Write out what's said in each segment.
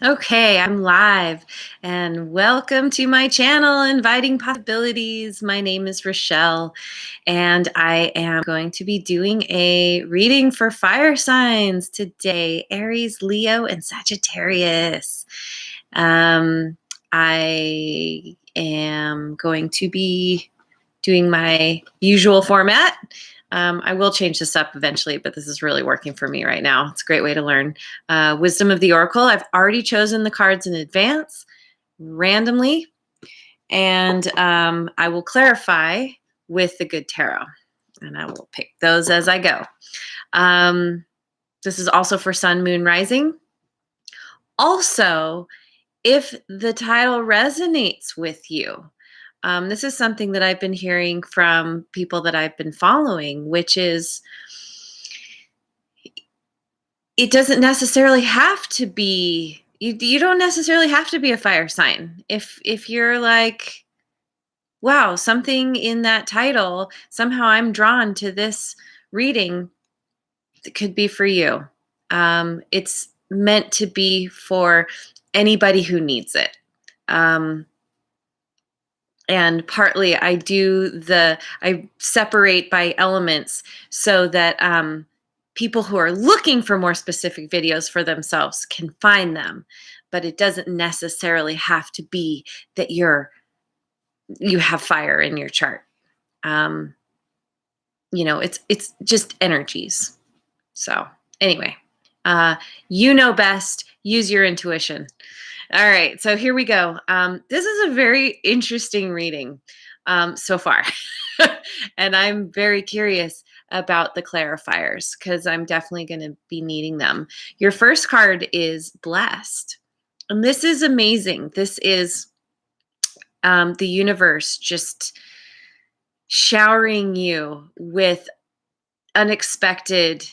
Okay, I'm live and welcome to my channel, Inviting Possibilities. My name is Rochelle and I am going to be doing a reading for fire signs today, Aries, Leo, and Sagittarius. I am going to be doing my usual format. I will change this up eventually, but this is really working for me right now. It's a great way to learn. Wisdom of the Oracle. I've already chosen the cards in advance, randomly, and I will clarify with the Good Tarot, and I will pick those as I go. This is also for Sun, Moon, Rising. Also, if the title resonates with you, this is something that I've been hearing from people that I've been following, which is it doesn't necessarily have to be, you don't necessarily have to be a fire sign. If you're like, wow, something in that title, somehow I'm drawn to this reading, it could be for you. It's meant to be for anybody who needs it. And partly I separate by elements so that people who are looking for more specific videos for themselves can find them. But it doesn't necessarily have to be that you have fire in your chart. It's just energies. So anyway, you know best. Use your intuition. All right, so here we go. This is a very interesting reading so far. And I'm very curious about the clarifiers because I'm definitely going to be needing them. Your first card is Blessed. And this is amazing. This is the universe just showering you with unexpected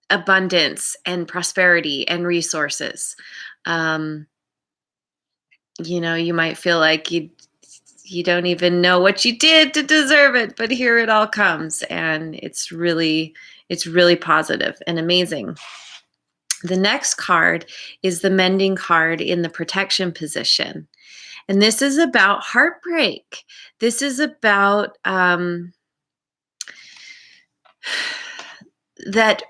abundance and prosperity and resources. You might feel like you don't even know what you did to deserve it, but here it all comes, and it's really positive and amazing. The next card is the Mending card in the protection position. And this is about heartbreak. This is about that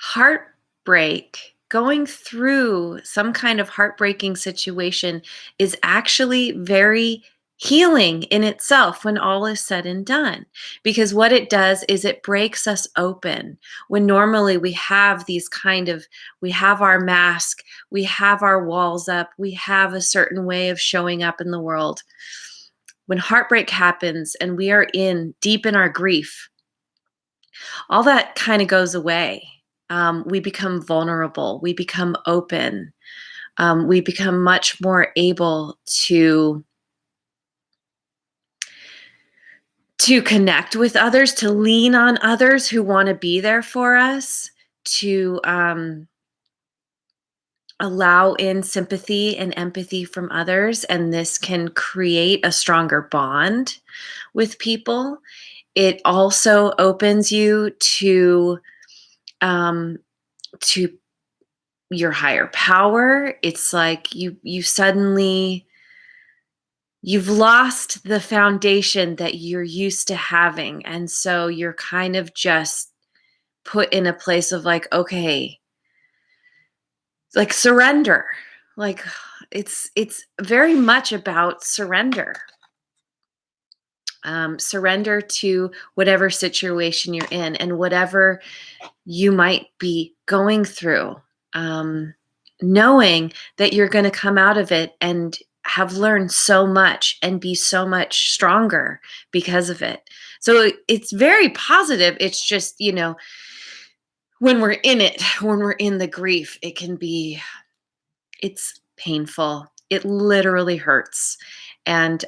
heartbreak. Going through some kind of heartbreaking situation is actually very healing in itself when all is said and done, because what it does is it breaks us open. When normally we have our mask, we have our walls up, we have a certain way of showing up in the world. When heartbreak happens and we are deep in our grief, all that kind of goes away. We become vulnerable. We become open. We become much more able to connect with others, to lean on others who want to be there for us, to allow in sympathy and empathy from others. And this can create a stronger bond with people. It also opens you to your higher power. It's like you've lost the foundation that you're used to having. And so you're kind of just put in a place of like, okay, like surrender. Like it's very much about surrender. Surrender to whatever situation you're in and whatever you might be going through, knowing that you're going to come out of it and have learned so much and be so much stronger because of it. So it's very positive. It's just, when we're in it, when we're in the grief, it's painful. It literally hurts. And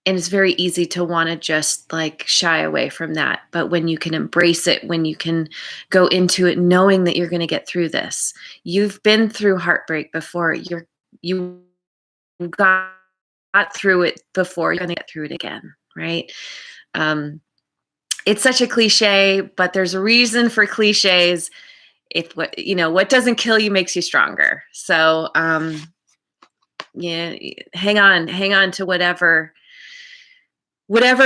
it's very easy to want to just like shy away from that. But when you can embrace it, when you can go into it knowing that you're going to get through this, you've been through heartbreak before, you got through it before, you're going to get through it again, right? It's such a cliche, but there's a reason for cliches. If what doesn't kill you makes you stronger. So yeah, hang on to whatever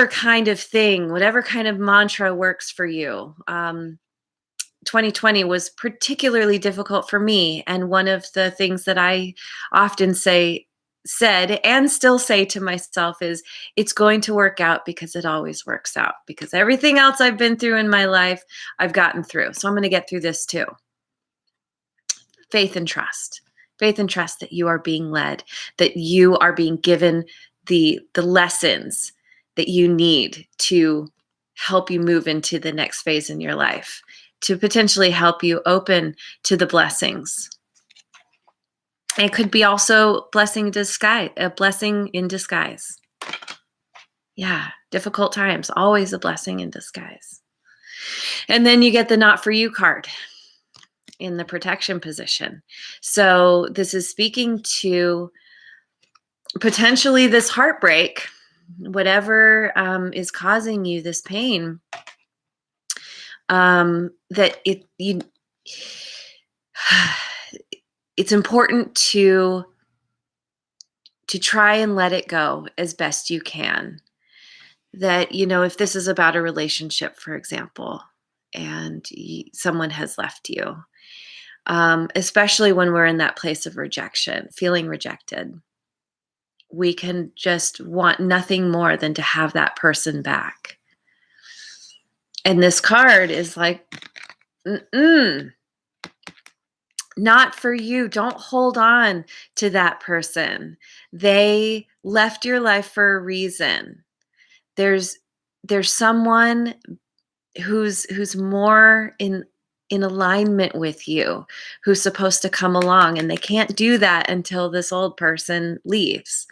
kind of thing, whatever kind of mantra works for you. 2020 was particularly difficult for me, and one of the things that I often said and still say to myself is, it's going to work out, because it always works out, because everything else I've been through in my life I've gotten through, so I'm going to get through this too. Faith and trust. Faith and trust that you are being led, that you are being given the lessons that you need to help you move into the next phase in your life, to potentially help you open to the blessings. It could be also a blessing in disguise. Yeah, difficult times, always a blessing in disguise. And then you get the not for you card in the protection position. So this is speaking to potentially this heartbreak, whatever is causing you this pain, that it's important to try and let it go as best you can. That, if this is about a relationship, for example, and someone has left you, especially when we're in that place of rejection, feeling rejected, we can just want nothing more than to have that person back. And this card is like, not for you. Don't hold on to that person. They left your life for a reason. There's someone who's more in alignment with you, who's supposed to come along, and they can't do that until this old person leaves.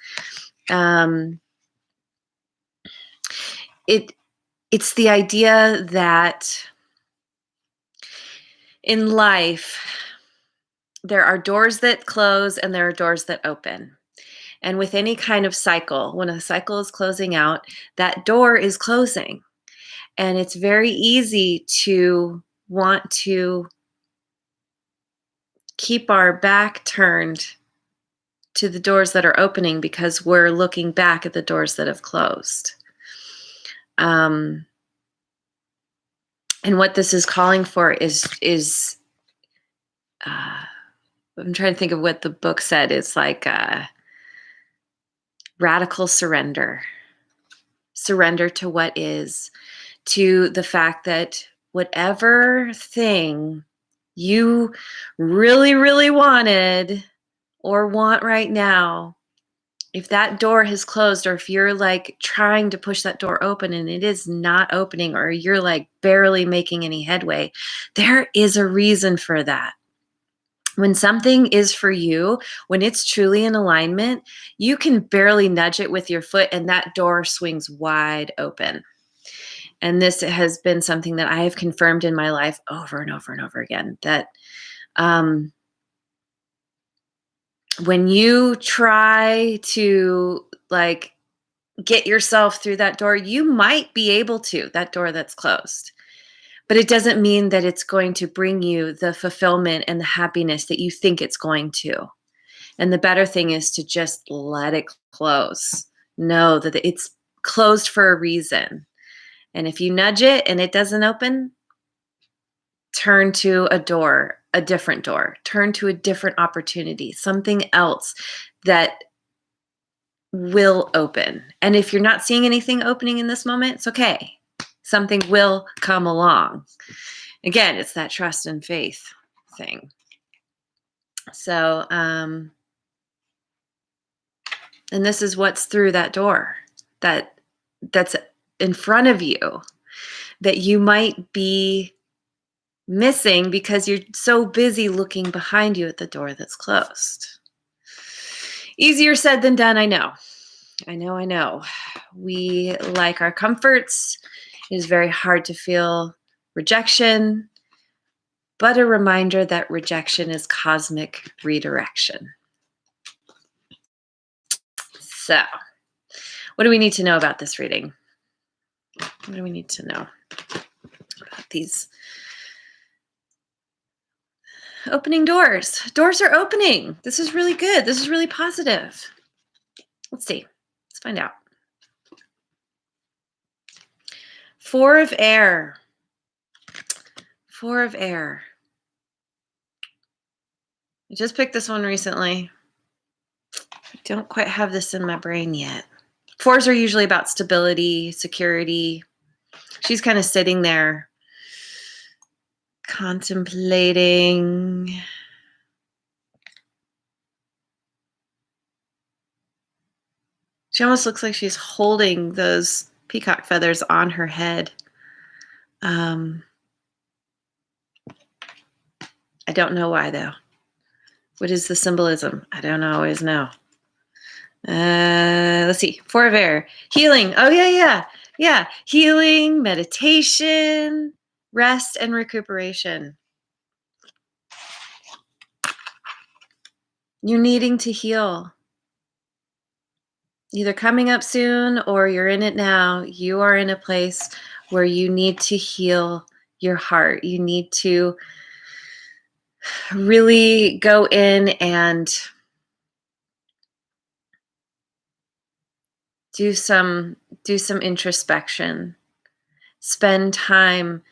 It's the idea that in life there are doors that close and there are doors that open. And with any kind of cycle, when a cycle is closing out, that door is closing. And it's very easy to want to keep our back turned to the doors that are opening, because we're looking back at the doors that have closed. And what this is calling for is I'm trying to think of what the book said. It's like radical surrender. Surrender to what is, to the fact that whatever thing you really, really wanted or want right now, if that door has closed, or if you're like trying to push that door open and it is not opening, or you're like barely making any headway, there is a reason for that. When something is for you, when it's truly in alignment, you can barely nudge it with your foot and that door swings wide open. And this has been something that I have confirmed in my life over and over and over again, that when you try to like get yourself through that door, you might be able to, that door that's closed. But it doesn't mean that it's going to bring you the fulfillment and the happiness that you think it's going to. And the better thing is to just let it close. Know that it's closed for a reason. And if you nudge it and it doesn't open, turn to a door, a different door. Turn to a different opportunity, something else that will open. And if you're not seeing anything opening in this moment, it's okay. Something will come along. Again, it's that trust and faith thing. So, and this is what's through that door that's in front of you, that you might be missing because you're so busy looking behind you at the door that's closed. Easier said than done, I know. We like our comforts. It is very hard to feel rejection, but a reminder that rejection is cosmic redirection. So, what do we need to know about this reading? What do we need to know? About these opening doors. Doors are opening. This is really good. This is really positive. Let's see. Let's find out. Four of air. Four of air. I just picked this one recently. I don't quite have this in my brain yet. Fours are usually about stability, security. She's kind of sitting there contemplating. She almost looks like she's holding those peacock feathers on her head. I don't know why, though. What is the symbolism? I don't always know. Let's see. Four of air. Healing. Oh, yeah. Healing, meditation, rest, and recuperation. You're needing to heal. Either coming up soon or you're in it now. You are in a place where you need to heal your heart. You need to really go in and do some introspection. Spend time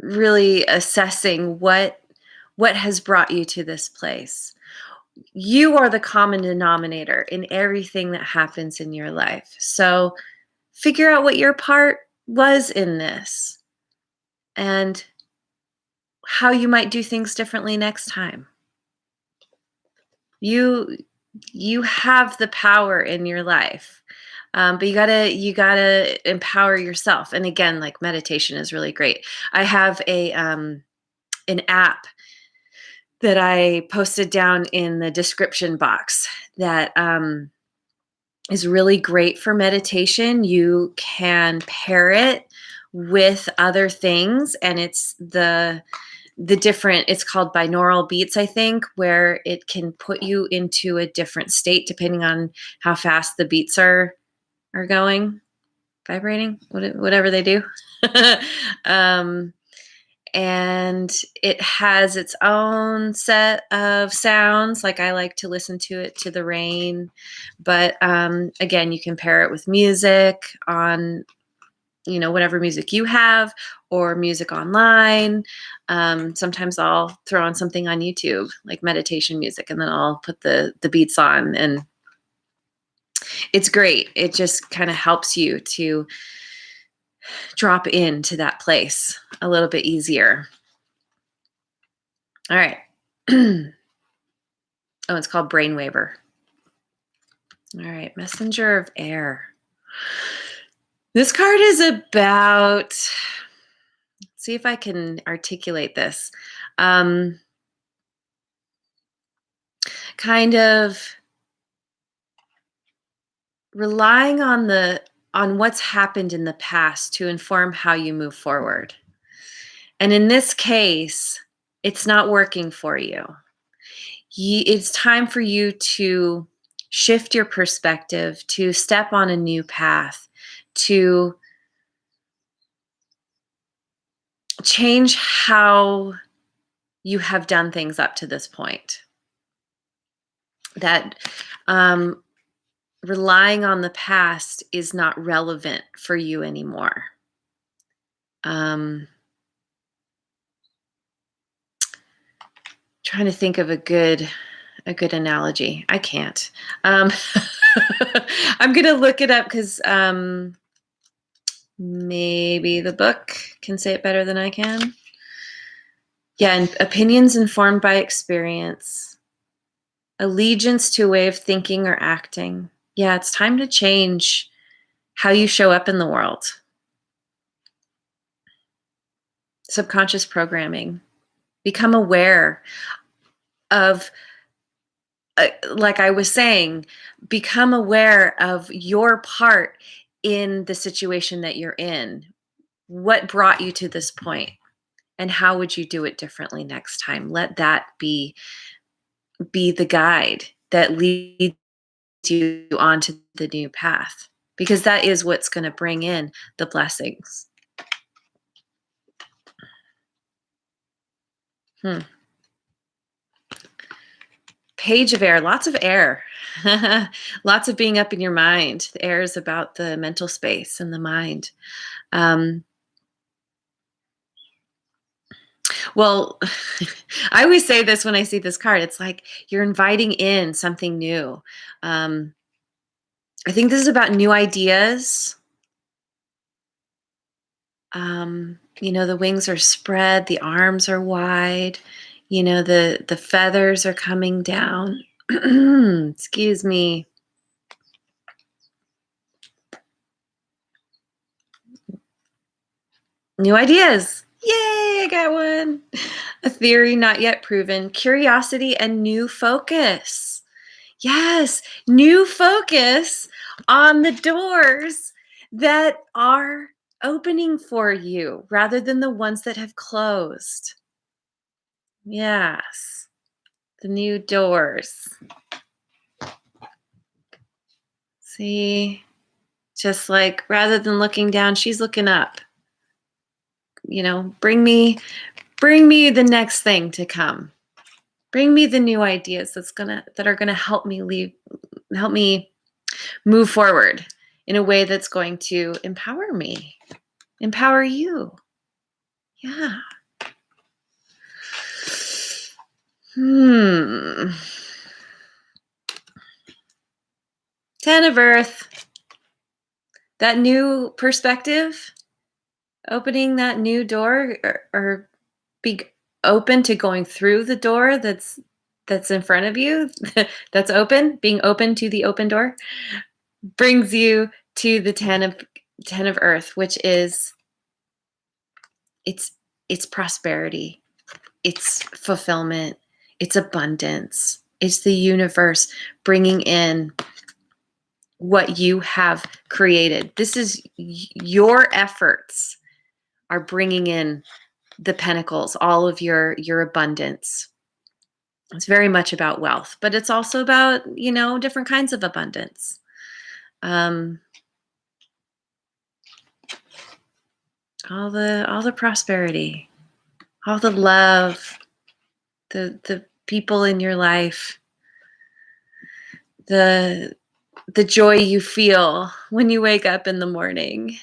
really assessing what has brought you to this place. You are the common denominator in everything that happens in your life. So figure out what your part was in this and how you might do things differently next time. You have the power in your life. But you gotta empower yourself. And again, like meditation is really great. I have an app that I posted down in the description box that is really great for meditation. You can pair it with other things, and it's the different, it's called binaural beats, I think, where it can put you into a different state depending on how fast the beats are going, vibrating, whatever they do. And it has its own set of sounds. Like I like to listen to it to the rain. But again, you can pair it with music on, whatever music you have or music online. Sometimes I'll throw on something on YouTube, like meditation music, and then I'll put the beats on, and it's great. It just kind of helps you to drop into that place a little bit easier. All right. Oh, it's called Brain Waiver. All right. Messenger of Air. This card is about, let's see if I can articulate this. Kind of relying on what's happened in the past to inform how you move forward. And in this case, it's not working for you. It's time for you to shift your perspective, to step on a new path, to change how you have done things up to this point. That relying on the past is not relevant for you anymore. Trying to think of a good analogy. I can't. I'm going to look it up because maybe the book can say it better than I can. Yeah, and opinions informed by experience. Allegiance to a way of thinking or acting. Yeah, it's time to change how you show up in the world. Subconscious programming. Become aware of, like I was saying, become aware of your part in the situation that you're in. What brought you to this point, and how would you do it differently next time? Let that be the guide that leads you onto the new path. because that is what's going to bring in the blessings. Hmm. Page of air, lots of air. Lots of being up in your mind. The air is about the mental space and the mind. Um, well, I always say this when I see this card. It's like you're inviting in something new. Um, I think this is about new ideas. The wings are spread, the arms are wide, the feathers are coming down. Excuse me. New ideas. Yay, I got one. A theory not yet proven, curiosity and new focus. Yes, new focus on the doors that are opening for you rather than the ones that have closed. Yes, the new doors. See, just like rather than looking down, she's looking up. Bring me the next thing to come. Bring me the new ideas that are gonna help me move forward in a way that's going to empower me, empower you. Yeah. Hmm. 10 of Earth. That new perspective, opening that new door, or be open to going through the door that's in front of you, that's open, being open to the open door, brings you to the 10 of Earth, which is it's prosperity, it's fulfillment, it's abundance, it's the universe bringing in what you have created. This is your efforts are bringing in the pentacles, all of your abundance. It's very much about wealth, but it's also about, different kinds of abundance. All the prosperity, all the love, the people in your life, the joy you feel when you wake up in the morning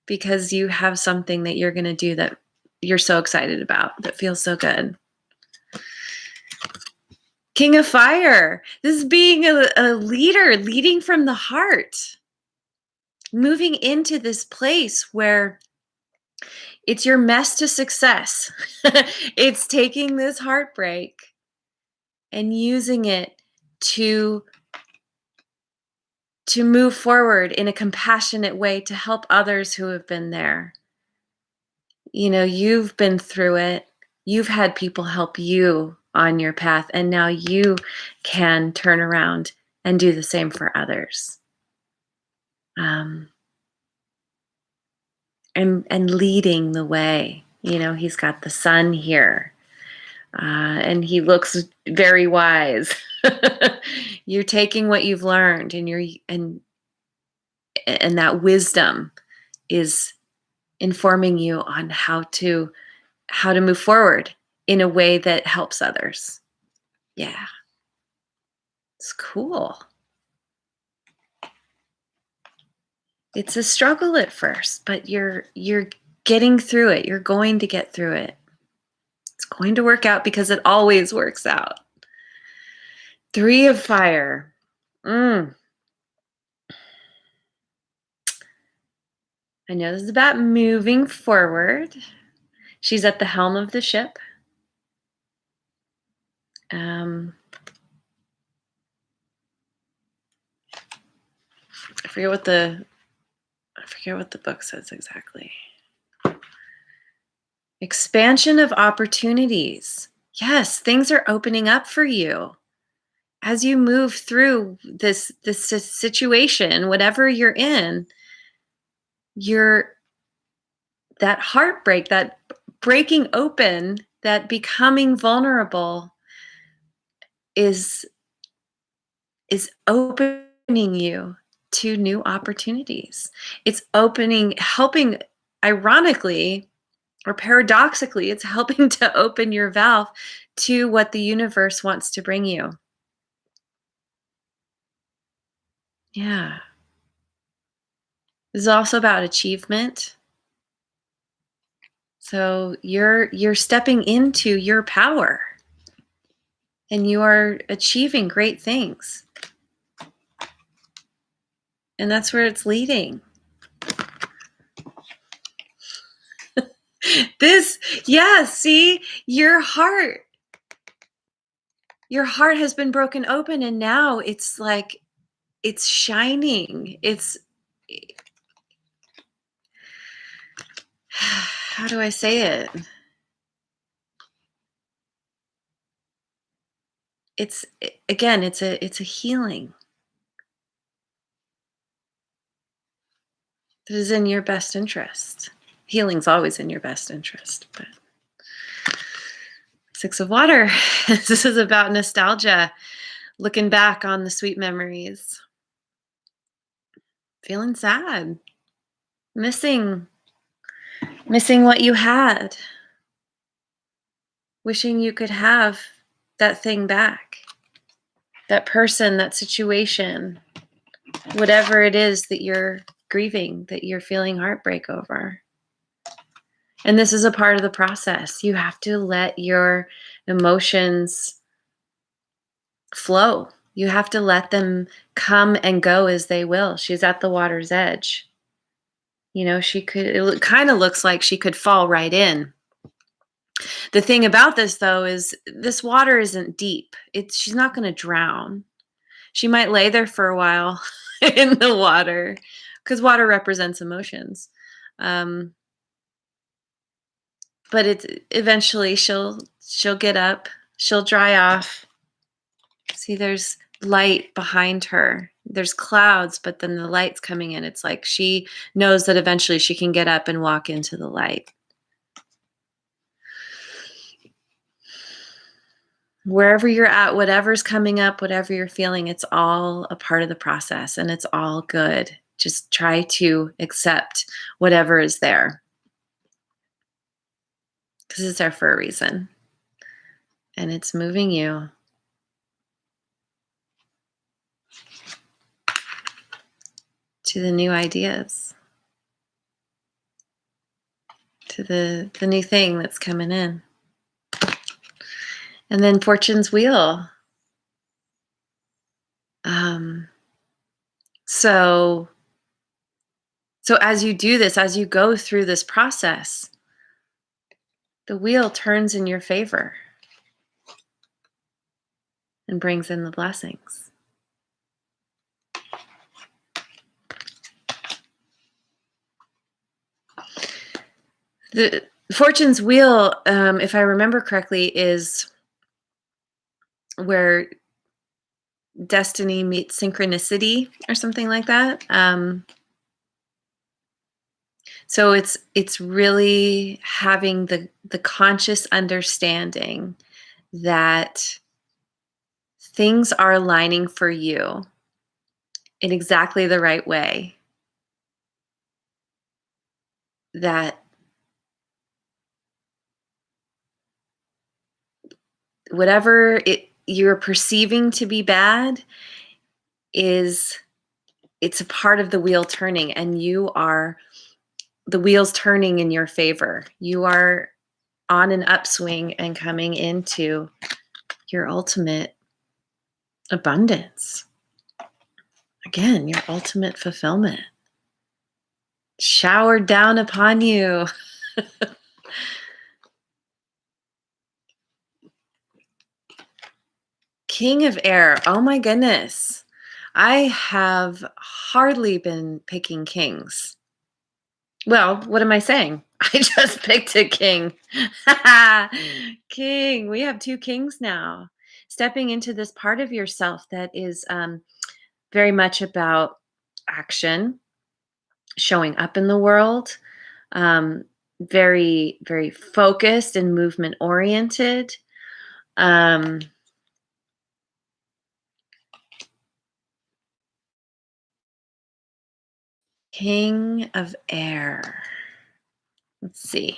because you have something that you're going to do that you're so excited about, that feels so good. King of Fire. This is being a leader, leading from the heart, moving into this place where it's your mess to success. It's taking this heartbreak and using it to move forward in a compassionate way to help others who have been there. You've been through it. You've had people help you on your path, and now you can turn around and do the same for others. And leading the way. He's got the sun here, and he looks very wise. You're taking what you've learned, and that wisdom is informing you on how to move forward in a way that helps others. Yeah. It's cool. It's a struggle at first, but you're getting through it. You're going to get through it. It's going to work out because it always works out. 3 of Fire. I know this is about moving forward. She's at the helm of the ship. I forget what the book says exactly. Expansion of opportunities. Yes, things are opening up for you as you move through this situation, whatever you're in. That heartbreak, that breaking open, that becoming vulnerable is opening you to new opportunities. It's helping, ironically or paradoxically, it's helping to open your valve to what the universe wants to bring you. Yeah. This is also about achievement. So you're stepping into your power and you are achieving great things. And that's where it's leading. Yeah, see, your heart has been broken open and now it's like it's shining. How do I say it? It's again, it's a healing that is in your best interest. Healing's always in your best interest, but Six of Water. This is about nostalgia, looking back on the sweet memories, feeling sad, missing what you had, wishing you could have that thing back, that person, that situation, whatever it is that you're grieving, that you're feeling heartbreak over. And this is a part of the process. You have to let your emotions flow. You have to let them come and go as they will. She's at the water's edge. You know, it kind of looks like she could fall right in. The thing about this, though, is this water isn't deep. She's not going to drown. She might lay there for a while in the water because water represents emotions. But eventually she'll get up, she'll dry off. See, there's light behind her. There's clouds, but then the light's coming in. It's like she knows that eventually she can get up and walk into the light. Wherever you're at, whatever's coming up, whatever you're feeling, it's all a part of the process and it's all good. Just try to accept whatever is there because it's there for a reason and it's moving you to the new ideas, to the new thing that's coming in. And then Fortune's Wheel. So as you do this, as you go through this process, the wheel turns in your favor and brings in the blessings. The Fortune's Wheel, if I remember correctly, is where destiny meets synchronicity or something like that. So it's really having the conscious understanding that things are aligning for you in exactly the right way. That whatever you're perceiving to be bad it's a part of the wheel turning, and the wheel's turning in your favor. You are on an upswing and coming into your ultimate abundance. Again, your ultimate fulfillment showered down upon you. King of Air. Oh my goodness. I have hardly been picking kings. Well, what am I saying? I just picked a king. King. We have two kings now. Stepping into this part of yourself that is very much about action, showing up in the world, very, very focused and movement oriented. King of Air. Let's see.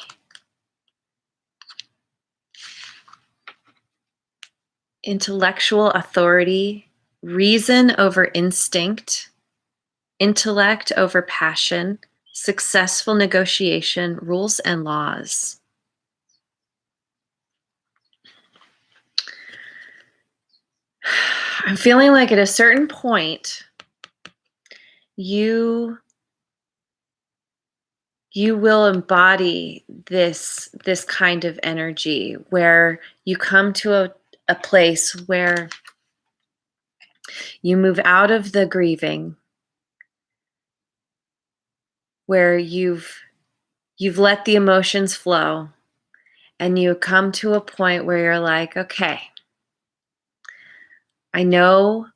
Intellectual authority, reason over instinct, intellect over passion, successful negotiation, rules and laws. I'm feeling like at a certain point, you will embody this kind of energy where you come to a place where you move out of the grieving, where you've let the emotions flow, and you come to a point where you're like, okay, I know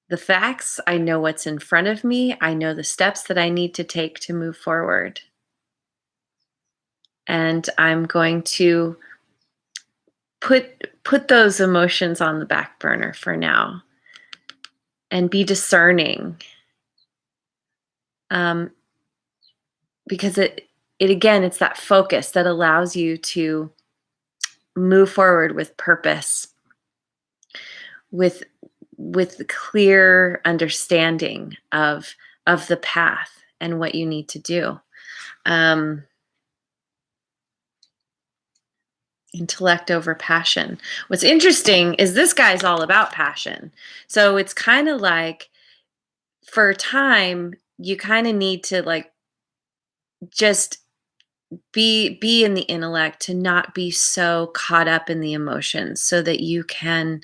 the facts, I know what's in front of me, I know the steps that I need to take to move forward. And I'm going to put those emotions on the back burner for now and be discerning. Because it again, it's that focus that allows you to move forward with purpose, with clear understanding of the path and what you need to do. Intellect over passion. What's interesting is this guy's all about passion. So it's kind of like, for a time, you kind of need to like just be in the intellect, to not be so caught up in the emotions, so that you can,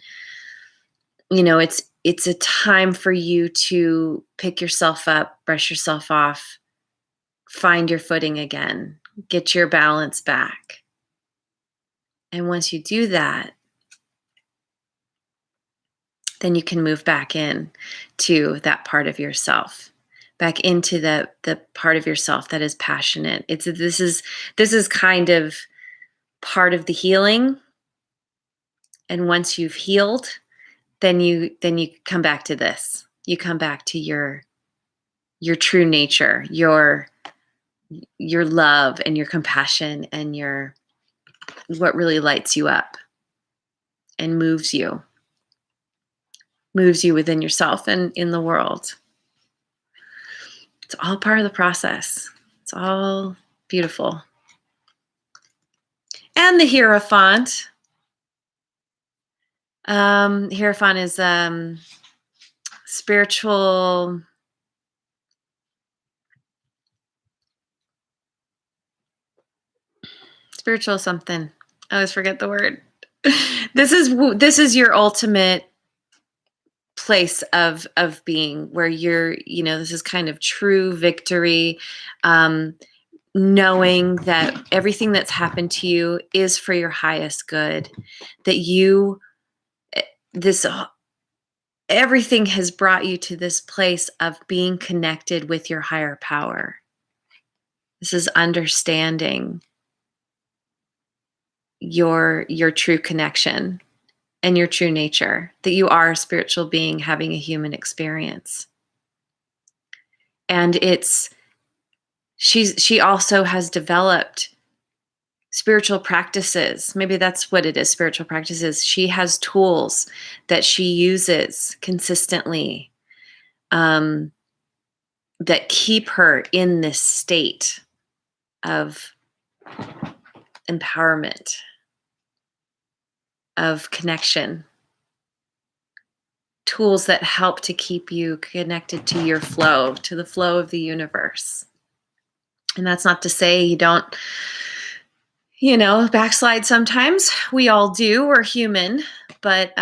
it's a time for you to pick yourself up, brush yourself off, find your footing again, get your balance back. And once you do that, then you can move back in to that part of yourself, back into the part of yourself that is passionate. This is kind of part of the healing. And once you've healed, then you come back to this. You come back to your true nature, your love and your compassion and what really lights you up and moves you within yourself and in the world. It's all part of the process. It's all beautiful. And the Hierophant. Hierophant is spiritual something. I always forget the word. This is your ultimate place of being, where you're, this is kind of true victory, knowing that everything that's happened to you is for your highest good, that everything has brought you to this place of being connected with your higher power. This is understanding your true connection and your true nature, that you are a spiritual being having a human experience. And she also has developed spiritual practices. Maybe that's what it is, spiritual practices. She has tools that she uses consistently, that keep her in this state of empowerment, of connection. Tools that help to keep you connected to your flow, to the flow of the universe. And that's not to say you don't, backslide sometimes. We all do. We're human. But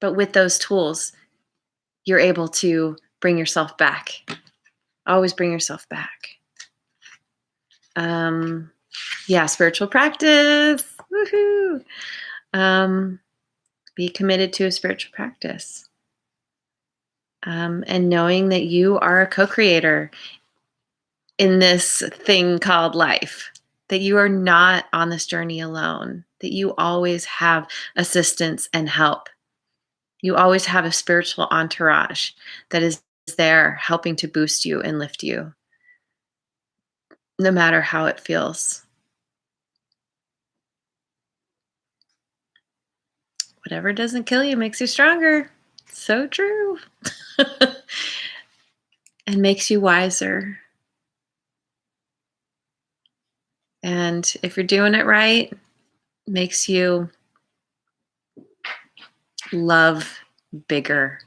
with those tools, you're able to bring yourself back. Always bring yourself back. Spiritual practice. Woohoo! Be committed to a spiritual practice. And knowing that you are a co-creator in this thing called life, that you are not on this journey alone, that you always have assistance and help. You always have a spiritual entourage that is is there helping to boost you and lift you, no matter how it feels. Whatever doesn't kill you makes you stronger. So true. And makes you wiser. And if you're doing it right, makes you love bigger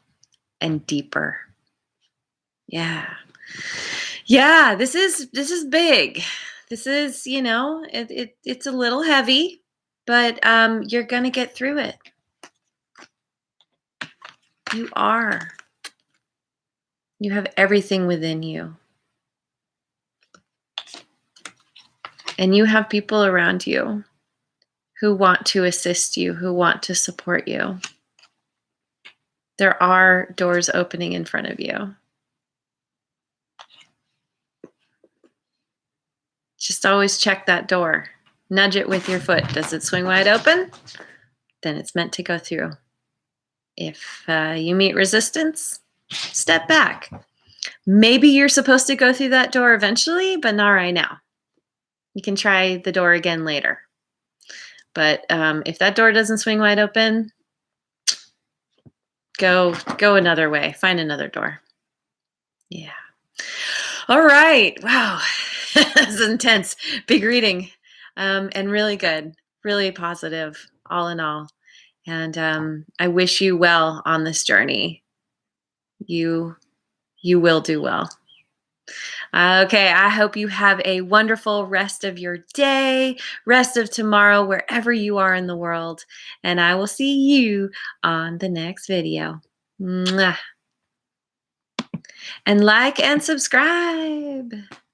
and deeper. Yeah. Yeah, this is big. This is, it's a little heavy, but you're going to get through it. You are. You have everything within you. And you have people around you who want to assist you, who want to support you. There are doors opening in front of you. Just always check that door. Nudge it with your foot. Does it swing wide open? Then it's meant to go through. If you meet resistance, step back. Maybe you're supposed to go through that door eventually, but not right now. You can try the door again later. But if that door doesn't swing wide open, go another way. Find another door. Yeah. All right. Wow. This is intense. Big reading. And really good. Really positive, all in all. And I wish you well on this journey. You will do well. Okay, I hope you have a wonderful rest of your day, rest of tomorrow, wherever you are in the world. And I will see you on the next video. Mwah. And like and subscribe.